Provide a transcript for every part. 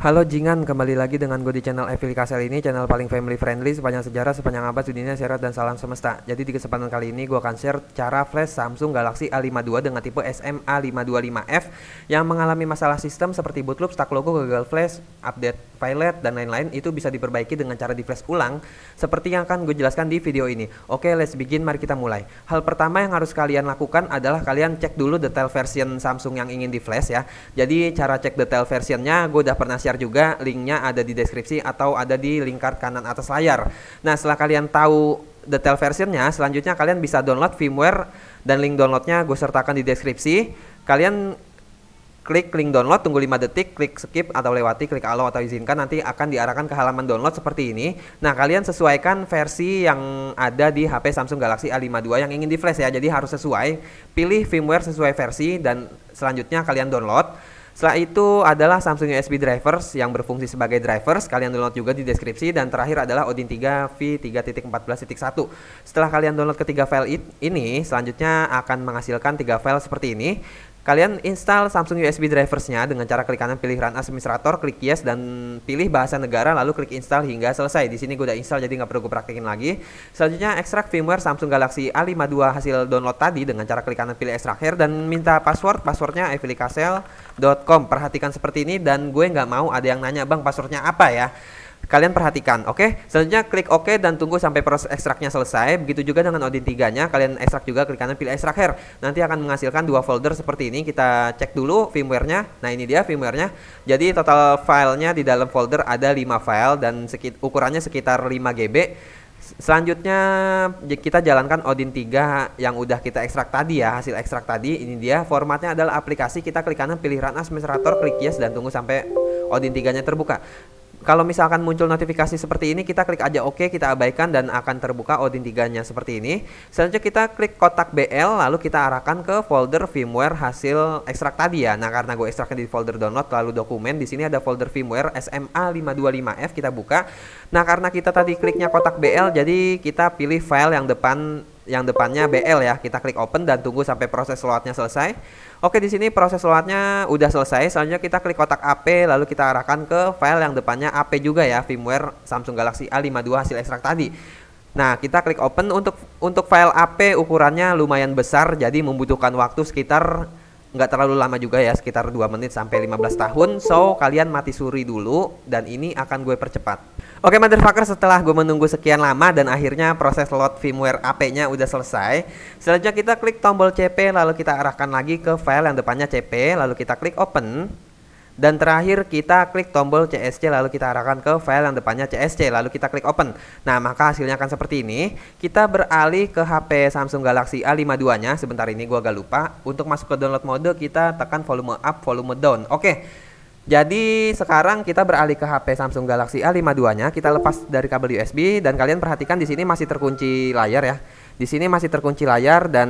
Halo Jingan, kembali lagi dengan gue di channel Evil Kasel ini, channel paling family friendly sepanjang sejarah, sepanjang abad, dunia, syarat, dan salam semesta. Jadi di kesempatan kali ini gue akan share cara flash Samsung Galaxy A52 dengan tipe SMA525F yang mengalami masalah sistem seperti bootloop, stuck logo, gagal flash, update file dan lain-lain. Itu bisa diperbaiki dengan cara di flash ulang seperti yang akan gue jelaskan di video ini. Oke, let's begin, mari kita mulai. Hal pertama yang harus kalian lakukan adalah kalian cek dulu detail version Samsung yang ingin di flash ya. Jadi cara cek detail versionnya gue udah pernah share juga, linknya ada di deskripsi atau ada di link card kanan atas layar. Nah, setelah kalian tahu detail versionnya, selanjutnya kalian bisa download firmware dan link downloadnya gue sertakan di deskripsi. Kalian klik link download, tunggu 5 detik, klik skip atau lewati, klik allow atau izinkan, nanti akan diarahkan ke halaman download seperti ini. Nah, kalian sesuaikan versi yang ada di HP Samsung Galaxy A52 yang ingin di flash ya. Jadi harus sesuai, pilih firmware sesuai versi dan selanjutnya kalian download. Setelah itu adalah Samsung USB drivers yang berfungsi sebagai drivers, kalian download juga di deskripsi. Dan terakhir adalah Odin 3 V3.14.1. Setelah kalian download ketiga file ini, selanjutnya akan menghasilkan 3 file seperti ini. Kalian install Samsung USB driversnya dengan cara klik kanan pilih Run Administrator, klik Yes dan pilih bahasa negara, lalu klik install hingga selesai. Di sini gue udah install, jadi nggak perlu gue praktekin lagi. Selanjutnya ekstrak firmware Samsung Galaxy A52 hasil download tadi dengan cara klik kanan pilih Extract Here dan minta passwordnya evilikasel.com. Perhatikan seperti ini, dan gue nggak mau ada yang nanya, bang passwordnya apa ya. Kalian perhatikan, oke? Selanjutnya klik OK dan tunggu sampai proses ekstraknya selesai. Begitu juga dengan Odin 3-nya, kalian ekstrak juga, klik kanan pilih Extract Here. Nanti akan menghasilkan 2 folder seperti ini. Kita cek dulu firmware-nya. Nah, ini dia firmware-nya. Jadi total filenya di dalam folder ada 5 file dan ukurannya sekitar 5 GB. Selanjutnya kita jalankan Odin 3 yang udah kita ekstrak tadi ya, hasil ekstrak tadi. Ini dia, formatnya adalah aplikasi. Kita klik kanan pilih Run Administrator, klik Yes dan tunggu sampai Odin 3-nya terbuka. Kalau misalkan muncul notifikasi seperti ini, kita klik aja OK, kita abaikan dan akan terbuka Odin 3-nya seperti ini. Selanjutnya kita klik kotak BL, lalu kita arahkan ke folder firmware hasil ekstrak tadi ya. Nah, karena gue ekstraknya di folder download lalu dokumen, di sini ada folder firmware SMA525F, kita buka. Nah, karena kita tadi kliknya kotak BL, jadi kita pilih file yang depannya BL ya. Kita klik open dan tunggu sampai proses loadnya selesai. Oke, di sini proses loadnya udah selesai. Selanjutnya kita klik kotak AP, lalu kita arahkan ke file yang depannya AP juga ya, firmware Samsung Galaxy A52 hasil ekstrak tadi. Nah, kita klik open. Untuk file AP ukurannya lumayan besar, jadi membutuhkan waktu sekitar nggak terlalu lama juga ya, sekitar 2 menit sampai 15 tahun. So, kalian mati suri dulu dan ini akan gue percepat. Oke, motherfucker, setelah gue menunggu sekian lama dan akhirnya proses load firmware AP-nya udah selesai. Selanjutnya kita klik tombol CP, lalu kita arahkan lagi ke file yang depannya CP, lalu kita klik open. Dan terakhir kita klik tombol CSC, lalu kita arahkan ke file yang depannya CSC, lalu kita klik open. Nah, maka hasilnya akan seperti ini. Kita beralih ke HP Samsung Galaxy A52-nya. Sebentar, ini gua agak lupa. Untuk masuk ke download mode, kita tekan volume up, volume down. Oke. Jadi sekarang kita beralih ke HP Samsung Galaxy A52-nya. Kita lepas dari kabel USB dan kalian perhatikan di sini masih terkunci layar ya. Di sini masih terkunci layar dan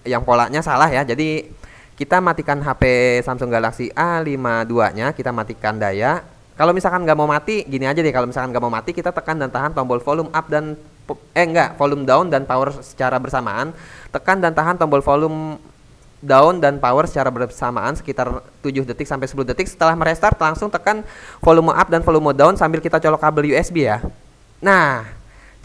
yang polanya salah ya. Jadi kita matikan HP Samsung Galaxy A52-nya, kita matikan daya. Kalau misalkan nggak mau mati, gini aja deh. Kalau misalkan nggak mau mati, kita tekan dan tahan tombol volume up dan volume down dan power secara bersamaan. Tekan dan tahan tombol volume down dan power secara bersamaan sekitar 7 detik sampai 10 detik. Setelah merestart, langsung tekan volume up dan volume down sambil kita colok kabel USB ya. Nah,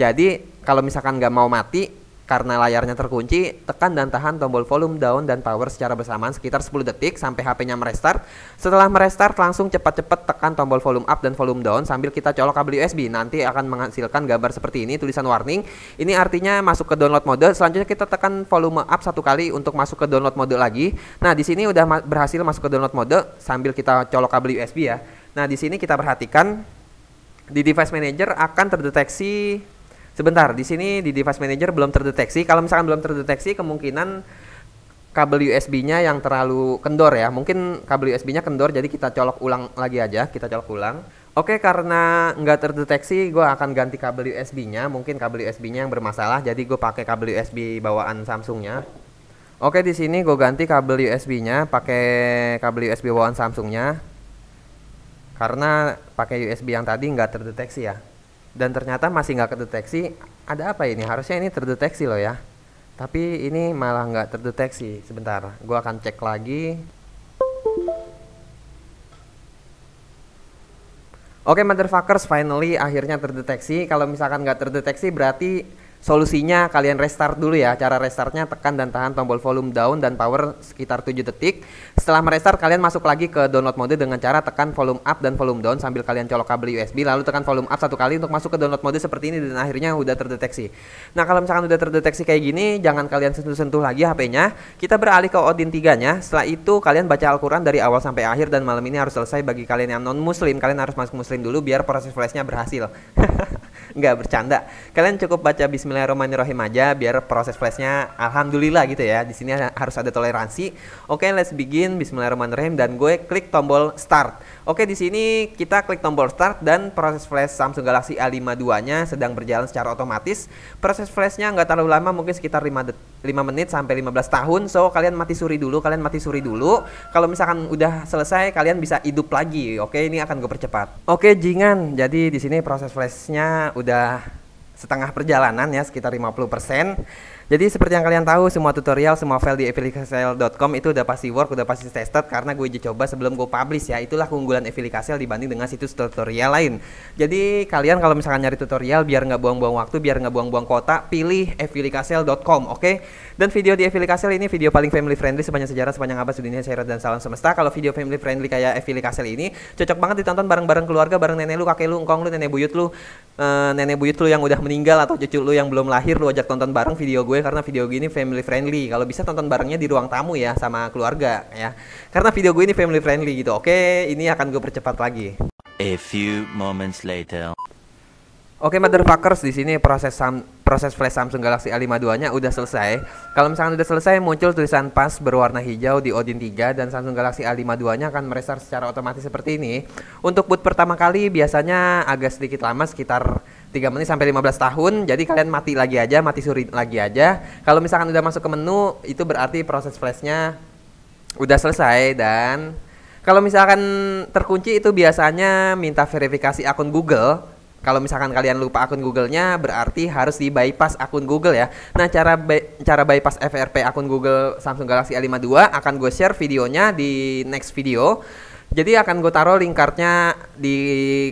jadi kalau misalkan nggak mau mati karena layarnya terkunci, tekan dan tahan tombol volume down dan power secara bersamaan sekitar 10 detik sampai HP-nya merestart. Setelah merestart, langsung cepat-cepat tekan tombol volume up dan volume down sambil kita colok kabel USB. Nanti akan menghasilkan gambar seperti ini, tulisan warning. Ini artinya masuk ke download mode. Selanjutnya kita tekan volume up 1 kali untuk masuk ke download mode lagi. Nah, di sini udah berhasil masuk ke download mode sambil kita colok kabel USB ya. Nah, di sini kita perhatikan di device manager akan terdeteksi. Sebentar, di sini di device manager belum terdeteksi. Kalau misalkan belum terdeteksi, kemungkinan kabel USB-nya yang terlalu kendor ya. Mungkin kabel USB-nya kendor, jadi kita colok ulang lagi aja. Kita colok ulang. Oke, karena nggak terdeteksi, gue akan ganti kabel USB-nya. Mungkin kabel USB-nya yang bermasalah, jadi gue pakai kabel USB bawaan Samsungnya. Oke, di sini gue ganti kabel USB-nya, pakai kabel USB bawaan Samsungnya. Karena pakai USB yang tadi nggak terdeteksi ya. Dan ternyata masih nggak terdeteksi. Ada apa ini? Harusnya ini terdeteksi loh ya. Tapi ini malah nggak terdeteksi. Sebentar, gue akan cek lagi. Oke, motherfuckers, finally akhirnya terdeteksi. Kalau misalkan nggak terdeteksi berarti solusinya kalian restart dulu ya. Cara restartnya tekan dan tahan tombol volume down dan power sekitar 7 detik. Setelah merestart kalian masuk lagi ke download mode dengan cara tekan volume up dan volume down sambil kalian colok kabel USB, lalu tekan volume up satu kali untuk masuk ke download mode seperti ini dan akhirnya udah terdeteksi. Nah, kalau misalkan udah terdeteksi kayak gini, jangan kalian sentuh-sentuh lagi HP-nya. Kita beralih ke Odin 3-nya. Setelah itu kalian baca Al-Quran dari awal sampai akhir dan malam ini harus selesai. Bagi kalian yang non muslim, kalian harus masuk muslim dulu biar proses flashnya berhasil. Nggak bercanda. Kalian cukup baca Bismillahirrahmanirrahim aja biar proses flashnya alhamdulillah gitu ya. Di sini harus ada toleransi. Oke, let's begin. Bismillahirrahmanirrahim dan gue klik tombol start. Oke, di sini kita klik tombol start dan proses flash Samsung Galaxy A52-nya sedang berjalan secara otomatis. Proses flashnya nggak terlalu lama, mungkin sekitar 5 menit sampai 15 tahun. So, kalian mati suri dulu, Kalau misalkan udah selesai, kalian bisa hidup lagi. Oke, ini akan gue percepat. Oke, jingan. Jadi di sini proses flashnya udah setengah perjalanan ya, sekitar 50%. Jadi seperti yang kalian tahu, semua tutorial, semua file di evilicasel.com itu udah pasti work, udah pasti tested karena gue uji coba sebelum gue publish ya. Itulah keunggulan Evilicasel dibanding dengan situs tutorial lain. Jadi kalian kalau misalkan nyari tutorial biar nggak buang-buang waktu, biar nggak buang-buang kota, pilih evilicasel.com, oke? Dan video di Evilicasel ini video paling family friendly sepanjang sejarah, sepanjang abad, dunia, syarat dan salam semesta. Kalau video family friendly kayak Evilicasel ini cocok banget ditonton bareng-bareng keluarga, bareng nenek lu, kakek lu, engkong lu, nenek buyut lu, yang udah meninggal atau cucu lu yang belum lahir, lu ajak tonton bareng video gue karena video gue ini family friendly. Kalau bisa tonton barengnya di ruang tamu ya sama keluarga ya. Karena video gue ini family friendly gitu. Oke, ini akan gue percepat lagi. A few moments later. Oke, motherfuckers, di sini proses flash Samsung Galaxy A52-nya udah selesai. Kalau misalkan udah selesai, muncul tulisan pas berwarna hijau di Odin 3 dan Samsung Galaxy A52-nya akan merestart secara otomatis seperti ini. Untuk boot pertama kali biasanya agak sedikit lama, sekitar 3 menit sampai 15 tahun. Jadi kalian mati suri lagi aja. Kalau misalkan udah masuk ke menu, itu berarti proses flashnya udah selesai. Dan kalau misalkan terkunci, itu biasanya minta verifikasi akun Google. Kalau misalkan kalian lupa akun Google-nya, berarti harus di bypass akun Google ya. Nah, cara bypass FRP akun Google Samsung Galaxy A52 akan gue share videonya di next video. Jadi akan gue taruh link card-nya di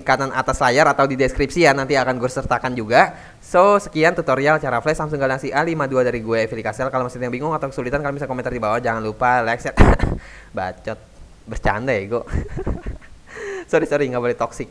kanan atas layar atau di deskripsi ya, nanti akan gue sertakan juga. So, sekian tutorial cara flash Samsung Galaxy A52 dari gue, Evilicasel. Kalau masih ada yang bingung atau kesulitan, kalian bisa komentar di bawah. Jangan lupa like, share. Bacot, bercanda ya gue. Sorry, nggak boleh toxic.